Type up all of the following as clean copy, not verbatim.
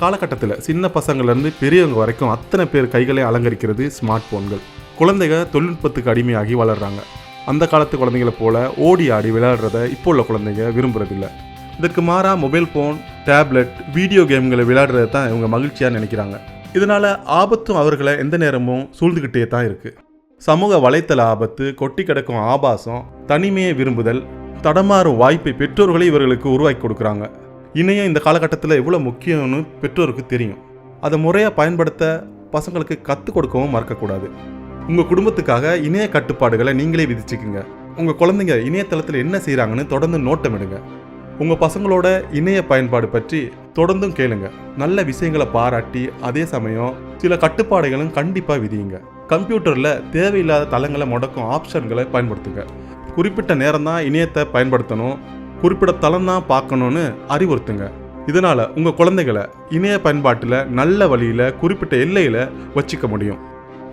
காலகட்டத்தில் சின்ன பசங்கள்லேருந்து பெரியவங்க வரைக்கும் அத்தனை பேர் கைகளை அலங்கரிக்கிறது ஸ்மார்ட் ஃபோன்கள். குழந்தைகள் தொழில்நுட்பத்துக்கு அடிமையாகி வளர்கிறாங்க. அந்த காலத்து குழந்தைகளை போல ஓடி ஆடி விளையாடுறத இப்போ உள்ள குழந்தைங்க விரும்புறதில்ல. இதற்கு மாறாக மொபைல் ஃபோன், டேப்லெட், வீடியோ கேம்களை விளையாடுறது தான் இவங்க மகிழ்ச்சியாக நினைக்கிறாங்க. இதனால் ஆபத்தும் அவர்களை எந்த நேரமும் சூழ்ந்துக்கிட்டே தான் இருக்குது. சமூக வலைத்தள ஆபத்து, கொட்டி கிடக்கும் ஆபாசம், தனிமையை விரும்புதல், தடமாறும் வாய்ப்பை பெற்றோர்களே இவர்களுக்கு உருவாக்கி கொடுக்குறாங்க. இணையம் இந்த காலகட்டத்தில் எவ்வளோ முக்கியம்னு பெற்றோருக்கு தெரியும். அதை முறையாக பயன்படுத்த பசங்களுக்கு கற்றுக் கொடுக்கவும் மறக்கக்கூடாது. உங்கள் குடும்பத்துக்காக இணைய கட்டுப்பாடுகளை நீங்களே விதிச்சுக்குங்க. உங்கள் குழந்தைங்க இணையதளத்தில் என்ன செய்கிறாங்கன்னு தொடர்ந்து நோட்டமிடுங்க. உங்கள் பசங்களோட இணைய பயன்பாடு பற்றி தொடர்ந்தும் கேளுங்க. நல்ல விஷயங்களை பாராட்டி அதே சமயம் சில கட்டுப்பாடுகளும் கண்டிப்பாக விதியுங்க. கம்ப்யூட்டரில் தேவையில்லாத தளங்களை முடக்கும் ஆப்ஷன்களை பயன்படுத்துங்க. குறிப்பிட்ட நேரம் தான் இணையத்தை பயன்படுத்தணும், குறிப்பிட்ட தளம் தான் பார்க்கணுன்னு அறிவுறுத்துங்க. இதனால் உங்கள் குழந்தைகளை இணைய பயன்பாட்டில் நல்ல வழியில் குறிப்பிட்ட எல்லையில் வச்சுக்க முடியும்.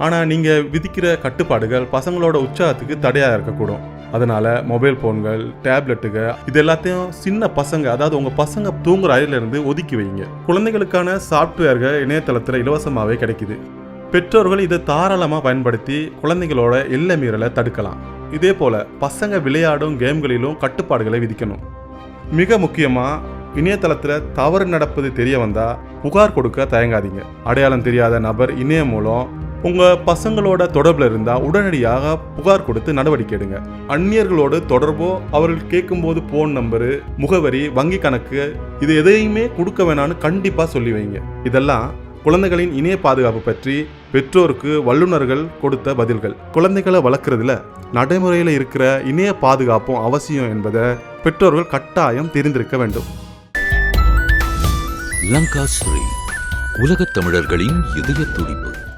ஆனால் நீங்கள் விதிக்கிற கட்டுப்பாடுகள் பசங்களோட உற்சாகத்துக்கு தடையாக இருக்கக்கூடும். அதனால் மொபைல் ஃபோன்கள், டேப்லெட்டுகள் இது எல்லாத்தையும் சின்ன பசங்க, அதாவது உங்கள் பசங்க தூங்குற அறையிலிருந்து ஒதுக்கி வைங்க. குழந்தைகளுக்கான சாஃப்ட்வேர்கள் இணையதளத்தில் இலவசமாகவே கிடைக்குது. பெற்றோர்கள் இதை தாராளமாக பயன்படுத்தி குழந்தைகளோட எல்லை மீறலை தடுக்கலாம். இதே போல் பசங்க விளையாடும் கேம்களிலும் கட்டுப்பாடுகளை விதிக்கணும். மிக முக்கியமாக இணையதளத்தில் தவறு நடப்பது தெரிய வந்தால் புகார் கொடுக்க தயங்காதீங்க. அடையாளம் தெரியாத நபர் இணையம் மூலம் உங்கள் பசங்களோட தொடர்பில் இருந்தால் உடனடியாக புகார் கொடுத்து நடவடிக்கை எடுங்க. அந்நியர்களோடு தொடர்போ, அவர்கள் கேட்கும்போது ஃபோன் நம்பரு, முகவரி, வங்கி கணக்கு இது எதையுமே கொடுக்க வேணான்னு கண்டிப்பாக சொல்லி வைங்க. இதெல்லாம் குழந்தைகளின் இணைய பாதுகாப்பு பற்றி பெற்றோருக்கு வல்லுநர்கள் கொடுத்த பதில்கள். குழந்தைகளை வளர்க்குறதுல நடைமுறையில் இருக்கிற இணைய பாதுகாப்பும் அவசியம் என்பதை பெற்றோர்கள் கட்டாயம் தெரிந்திருக்க வேண்டும். லங்கா ஸ்ரீ, உலகத் தமிழர்களின் இதய துடிப்பு.